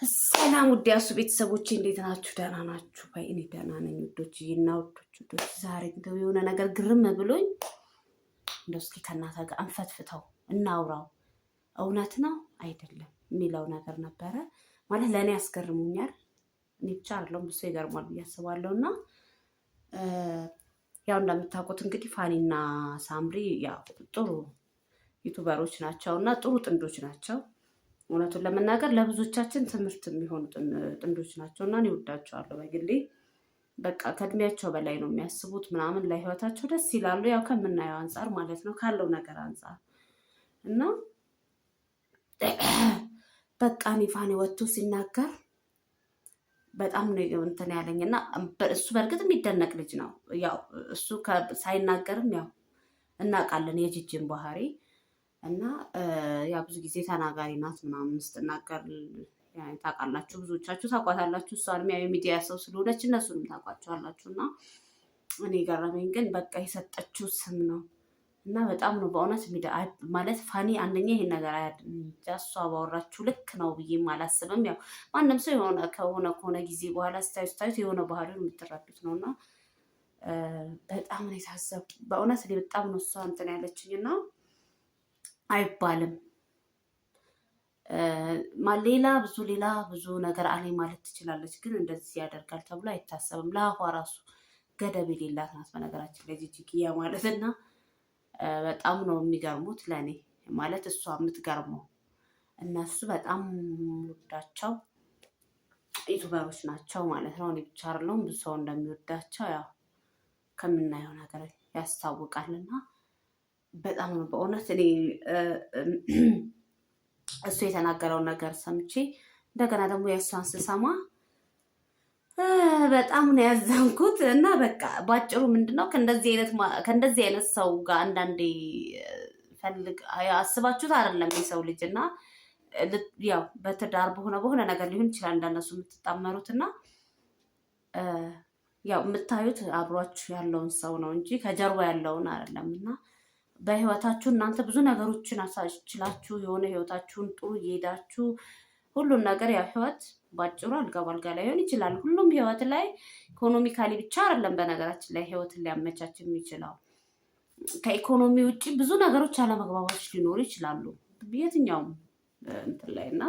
ሰላም ውድ ያሱ ቤተሰቦቼ እንዴት ናችሁ? ደህና ናችሁ? እኔ ደህና ነኝ ውዶች እና ውዶች ዛሬ እንደው የሆነ ነገር ግርም ብሎኝ እንደው እስኪ ከእናንተ ጋር አንፈትፍተው እናውራው። እውነት ነው አይደለም የሚለው ነገር ነበረ ማለት ለእኔ ያስገርሙኛል። እኔ ብቻ አይደለም ብሶ ይገርማል ብዬ አስባለሁ። እና ያው እንደምታውቁት እንግዲህ ፋኒና ሳምሪ ያው ጥሩ ዩቱበሮች ናቸው እና ጥሩ ጥንዶች ናቸው። እውነቱን ለመናገር ለብዙዎቻችን ትምህርት የሚሆኑ ጥንዶች ናቸው እና እኔ እወዳቸዋለሁ በግሌ። በቃ ከእድሜያቸው በላይ ነው የሚያስቡት ምናምን ለህይወታቸው ደስ ይላሉ። ያው ከምናየው አንጻር ማለት ነው ካለው ነገር አንጻር እና በቃ እኔ ፋኒ ወጥቶ ሲናገር በጣም ነው እንትን ያለኝ እና እሱ በእርግጥ የሚደነቅ ልጅ ነው። ያው እሱ ሳይናገርም ያው እናውቃለን የጂጂን ባህሪ እና ያ ብዙ ጊዜ ተናጋሪ ናት ምናምን ስትናገር ታውቃላችሁ፣ ብዙዎቻችሁ ታውቋታላችሁ። እሷንም ያው የሚዲያ ሰው ስለሆነች እነሱንም ታውቋቸዋላችሁ። እና እኔ ገረመኝ ግን በቃ የሰጠችው ስም ነው እና በጣም ነው በእውነት ማለት ፋኒ አንደኛ ይሄን ነገር እሷ ባወራችሁ ልክ ነው ብዬም አላስብም። ያው ማንም ሰው የሆነ ከሆነ ጊዜ በኋላ ስታዩት የሆነ ባህሪውን የምትረዱት ነው። እና በጣም ነው የታዘብኩት በእውነት እኔ በጣም ነው እሷ እንትን ያለችኝ እና አይባልም ሌላ ብዙ ነገር አለኝ ማለት ትችላለች፣ ግን እንደዚህ ያደርጋል ተብሎ አይታሰብም። ለአፏ ራሱ ገደብ የሌላት ናት በነገራችን ላይ ጂጂኪያ ማለት። እና በጣም ነው የሚገርሙት ለእኔ ማለት እሷ የምትገርመው። እነሱ በጣም ወዳቸው ዩቱበሮች ናቸው ማለት ነው። እኔ ብቻ አይደለሁም ብዙ ሰው እንደሚወዳቸው ያው ከምናየው ነገር ያስታውቃልና በጣም ነው በእውነት እኔ እሱ የተናገረውን ነገር ሰምቼ እንደገና ደግሞ የእሷን ስሰማ በጣም ነው ያዘንኩት። እና በቃ ባጭሩ ምንድነው ከእንደዚህ አይነት ሰው ጋር አንዳንዴ አስባችሁት አይደለም የሰው ልጅ እና ያው በትዳር በሆነ ነገር ሊሆን ይችላል እንደነሱ የምትጣመሩት እና ያው የምታዩት አብሯችሁ ያለውን ሰው ነው እንጂ ከጀርባ ያለውን አይደለም። እና በህይወታችሁ እናንተ ብዙ ነገሮችን አሳችላችሁ የሆነ ህይወታችሁን ጥሩ እየሄዳችሁ ሁሉን ነገር ያው ህይወት ባጭሩ አልጋ ባልጋ ላይሆን ይችላል። ሁሉም ህይወት ላይ ኢኮኖሚካሊ ብቻ አይደለም በነገራችን ላይ ህይወትን ሊያመቻች የሚችለው። ከኢኮኖሚ ውጭ ብዙ ነገሮች አለመግባባቶች ሊኖሩ ይችላሉ የትኛውም እንትን ላይ እና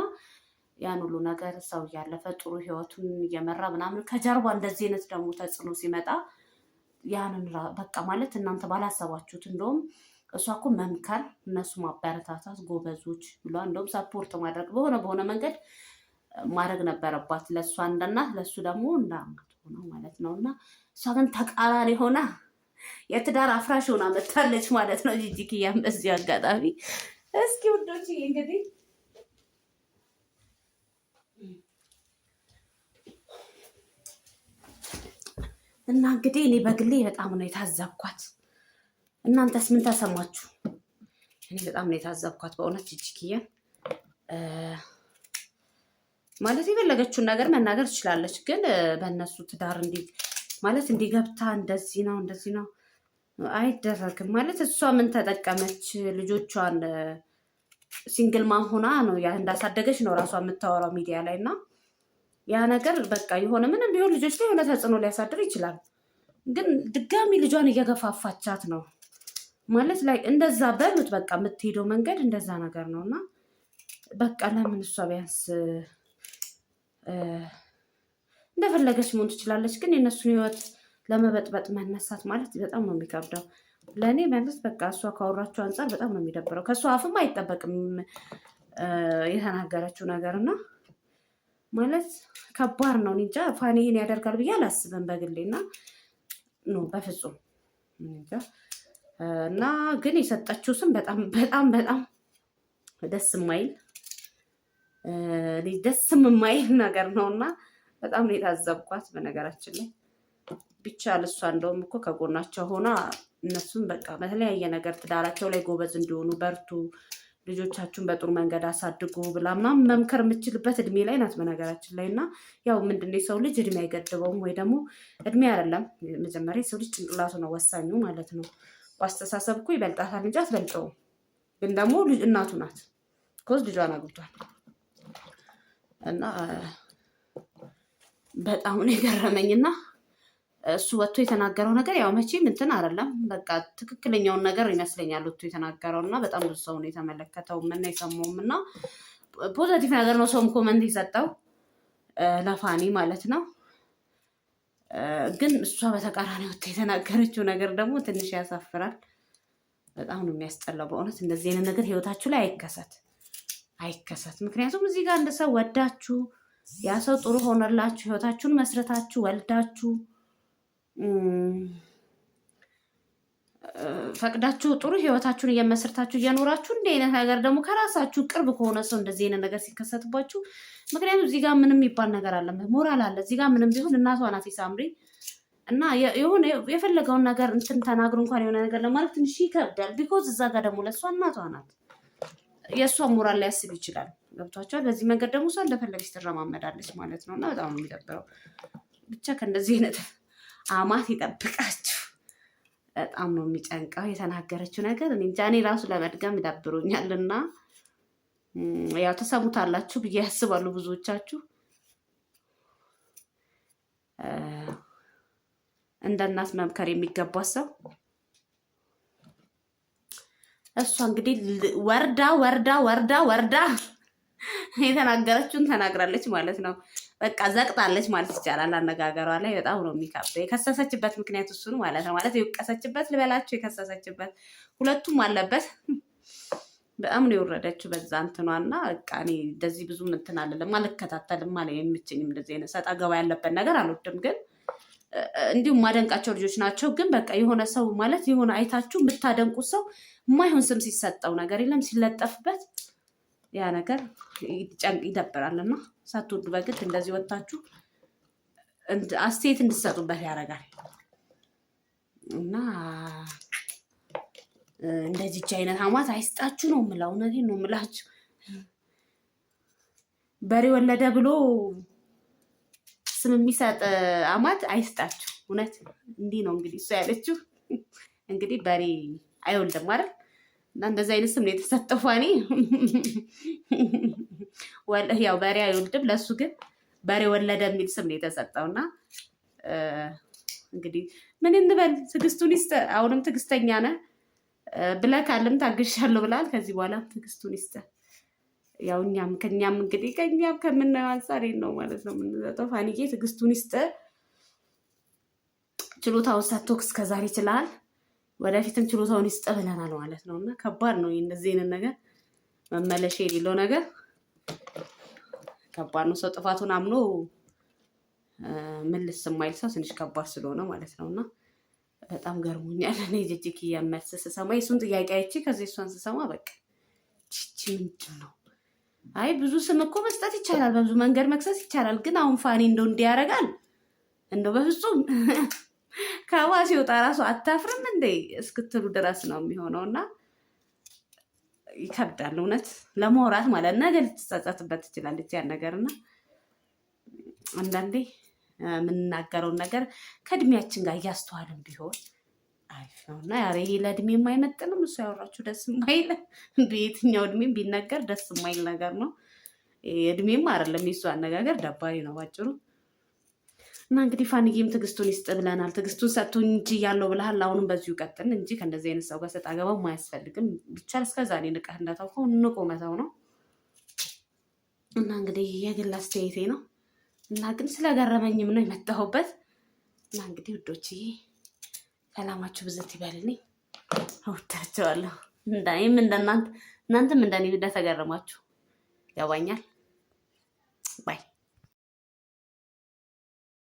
ያን ሁሉ ነገር ሰው እያለፈ ጥሩ ህይወቱን እየመራ ምናምን ከጀርባ እንደዚህ አይነት ደግሞ ተጽዕኖ ሲመጣ ያንን በቃ ማለት እናንተ ባላሰባችሁት እንደውም እሷ እኮ መምከር እነሱ ማበረታታት ጎበዞች ብሏ እንደውም ሰፖርት ማድረግ በሆነ መንገድ ማድረግ ነበረባት። ለእሷ እንደናት ለእሱ ደግሞ እንዳማት ሆነ ማለት ነው። እና እሷ ግን ተቃራኒ ሆና የትዳር አፍራሽ ሆና መታለች ማለት ነው ጂጂኪያም በዚህ አጋጣሚ። እስኪ ውዶች እንግዲህ እና እንግዲህ እኔ በግሌ በጣም ነው የታዘብኳት። እናንተስ ምን ተሰማችሁ? እኔ በጣም ነው የታዘብኳት በእውነት ጂጂኪያ ማለት የፈለገችውን ነገር መናገር ትችላለች፣ ግን በእነሱ ትዳር እንዲገብታ እንደዚህ ነው አይደረግም ማለት። እሷ ምን ተጠቀመች? ልጆቿን ሲንግል ማም ሆና ነው እንዳሳደገች ነው ራሷ የምታወራው ሚዲያ ላይ። እና ያ ነገር በቃ የሆነ ምንም ቢሆን ልጆች ላይ የሆነ ተጽዕኖ ሊያሳድር ይችላል፣ ግን ድጋሚ ልጇን እየገፋፋቻት ነው ማለት ላይ እንደዛ በሉት በቃ የምትሄደው መንገድ እንደዛ ነገር ነው። እና በቃ ለምን እሷ ቢያንስ እንደፈለገች መሆን ትችላለች፣ ግን የእነሱን ህይወት ለመበጥበጥ መነሳት ማለት በጣም ነው የሚከብደው ለእኔ ማለት በቃ እሷ ካወራችሁ አንጻር በጣም ነው የሚደብረው። ከእሷ አፍም አይጠበቅም የተናገረችው ነገር እና ማለት ከባድ ነው። እንጃ ፋኒ ይሄን ያደርጋል ብዬ አላስብም በግሌ እና ነው በፍጹም እንጃ። እና ግን የሰጠችው ስም በጣም በጣም በጣም ደስ የማይል ነገር ነውና በጣም ነው የታዘብኳት በነገራችን ላይ። ብቻ ለሷ እንደውም እኮ ከጎናቸው ሆና እነሱም በቃ በተለያየ ነገር ትዳራቸው ላይ ጎበዝ እንዲሆኑ በርቱ፣ ልጆቻችሁን በጥሩ መንገድ አሳድጉ ብላ ምናምን መምከር የምችልበት እድሜ ላይ ናት በነገራችን ላይ። እና ያው ምንድነው የሰው ልጅ እድሜ አይገድበውም፣ ወይ ደግሞ እድሜ አይደለም መጀመሪያ የሰው ልጅ ጭንቅላቱ ነው ወሳኙ ማለት ነው። በአስተሳሰብ እኮ ይበልጣታል እንጂ አትበልጠውም። ግን ደግሞ እናቱ ናት ኮዝ ልጇን አግብቷል። እና በጣም ነው የገረመኝና እሱ ወጥቶ የተናገረው ነገር ያው መቼም እንትን አይደለም፣ በቃ ትክክለኛውን ነገር ይመስለኛል ወጥቶ የተናገረው እና በጣም ብዙ ሰው ነው የተመለከተውም እና የሰማውም እና ፖዘቲቭ ነገር ነው ሰውም ኮመንት የሰጠው ለፋኒ ማለት ነው። ግን እሷ በተቃራኒ ወጥታ የተናገረችው ነገር ደግሞ ትንሽ ያሳፍራል። በጣም ነው የሚያስጠላው በእውነት። እንደዚህ አይነት ነገር ህይወታችሁ ላይ አይከሰት። ምክንያቱም እዚህ ጋር እንደ ሰው ወዳችሁ ያ ሰው ጥሩ ሆነላችሁ ህይወታችሁን መስረታችሁ ወልዳችሁ ፈቅዳችሁ ጥሩ ህይወታችሁን እየመስርታችሁ እየኖራችሁ እንዲህ አይነት ነገር ደግሞ ከራሳችሁ ቅርብ ከሆነ ሰው እንደዚህ አይነት ነገር ሲከሰትባችሁ፣ ምክንያቱም እዚህ ጋር ምንም የሚባል ነገር አለ፣ ሞራል አለ። እዚህ ጋር ምንም ቢሆን እናቷ ናት ሳምሪ እና የሆነ የፈለገውን ነገር እንትን ተናግሮ እንኳን የሆነ ነገር ለማለት ትንሽ ይከብዳል። ቢኮዝ እዛ ጋር ደግሞ ለእሷ እናቷ ናት፣ የእሷን ሞራል ሊያስብ ይችላል። ገብቷቸዋል። በዚህ መንገድ ደግሞ እሷ እንደፈለገች ትረማመዳለች ማለት ነው እና በጣም ነው የሚደብረው። ብቻ ከእንደዚህ አይነት አማት ይጠብቃችሁ። በጣም ነው የሚጨንቀው የተናገረችው ነገር። እኔ ራሱ ለመድገም ይደብሩኛል እና ያው ተሰሙታላችሁ ብዬ ያስባሉ ብዙዎቻችሁ። እንደ እናት መምከር የሚገባ ሰው እሷ እንግዲህ ወርዳ የተናገረችውን ተናግራለች ማለት ነው። በቃ ዘቅጣለች ማለት ይቻላል። አነጋገሯ ላይ በጣም ነው የሚከብደው። የከሰሰችበት ምክንያት እሱን ማለት ነው። ማለት የወቀሰችበት ልበላችሁ፣ የከሰሰችበት ሁለቱም አለበት። በጣም ነው የወረደችው በዛ እንትኗና በቃ እኔ እንደዚህ ብዙ እንትን አለለም አልከታተልም ማለት የምችኝም እንደዚህ አይነት ሰጣ ገባ ያለበት ነገር አልወድም። ግን እንዲሁም ማደንቃቸው ልጆች ናቸው። ግን በቃ የሆነ ሰው ማለት የሆነ አይታችሁ የምታደንቁት ሰው የማይሆን ስም ሲሰጠው ነገር የለም ሲለጠፍበት ያ ነገር ይደብራልና ሳትወዱ በግድ እንደዚህ ወጣችሁ አስተያየት እንድትሰጡበት ያደርጋል። እና እንደዚህች አይነት አማት አይስጣችሁ ነው የምለው። እውነቴን ነው የምላችሁ። በሬ ወለደ ብሎ ስም የሚሰጥ አማት አይስጣችሁ። እውነት እንዲህ ነው እንግዲህ እሷ ያለችው። እንግዲህ በሬ አይወልድም አይደል? እና እንደዚህ አይነት ስም ነው የተሰጠው። ፋኒ ያው በሬ አይወልድም፣ ለሱ ግን በሬ ወለደ የሚል ስም ነው የተሰጠውና እንግዲህ ምን እንበል፣ ትዕግስቱን ይስጥ። አሁንም ትዕግስተኛ ነህ ብለህ ካለም ታግሻለሁ ብላል። ከዚህ በኋላ ትዕግስቱን ይስጥ። ያው ከኛም ከምናየው አንጻር ነው ማለት ነው የምንሰጠው። ፋኒዬ ትዕግስቱን ይስጥ። ችሎታውን ሰጥቶክ እስከዛሬ ይችላል፣ ወደፊትም ችሎታውን ይስጥ ብለናል ማለት ነው። እና ከባድ ነው እንደዚህ አይነት ነገር መመለሻ የሌለው ነገር ከባድ ነው። ሰው ጥፋቱን አምኖ ምልስ የማይል ሰው ትንሽ ከባድ ስለሆነ ማለት ነው። እና በጣም ገርሞኛል። እኔ ጂጂኪያ መልስ ስሰማ የሱን ጥያቄ አይቼ ከዚህ እሷን ስሰማ በቃ ቺቺ ምንድን ነው? አይ ብዙ ስም እኮ መስጠት ይቻላል፣ በብዙ መንገድ መክሰስ ይቻላል። ግን አሁን ፋኒ እንደው እንዲህ ያደርጋል እንደው በፍጹም ከዋ ሲወጣ ራሱ አታፍርም እንዴ እስክትሉ ድረስ ነው የሚሆነው። እና ይከብዳል እውነት ለማውራት ማለት ነገ ልትጸጸትበት ትችላለች ያን ነገር። እና አንዳንዴ የምንናገረውን ነገር ከእድሜያችን ጋር እያስተዋልን ቢሆን አሪፍ ነው። እና ያሬ ይሄ ለእድሜ የማይመጥንም እሱ ያወራችሁ ደስ የማይል በየትኛው እድሜም ቢነገር ደስ የማይል ነገር ነው። እድሜም አይደለም የሱ አነጋገር ደባሪ ነው ባጭሩ። እና እንግዲህ ፋኒዬም ትዕግስቱን ይስጥ ብለናል። ትዕግስቱን ሰጥቶኝ እንጂ ያለው ብለሃል። አሁንም በዚሁ ቀጥል እንጂ ከእንደዚህ አይነት ሰው ጋር ሰጣ ገባው አያስፈልግም። ቢቻል እስከዛሬ ንቀህ እንዳታውቀው ንቆ መተው ነው። እና እንግዲህ የግል አስተያየቴ ነው እና ግን ስለገረመኝም ነው የመጣሁበት። እና እንግዲህ ውዶችዬ ሰላማችሁ ብዝት ይበልልኝ። እወዳቸዋለሁ። እናንተም እንደኔ እንደተገረማችሁ ያባኛል። ባይ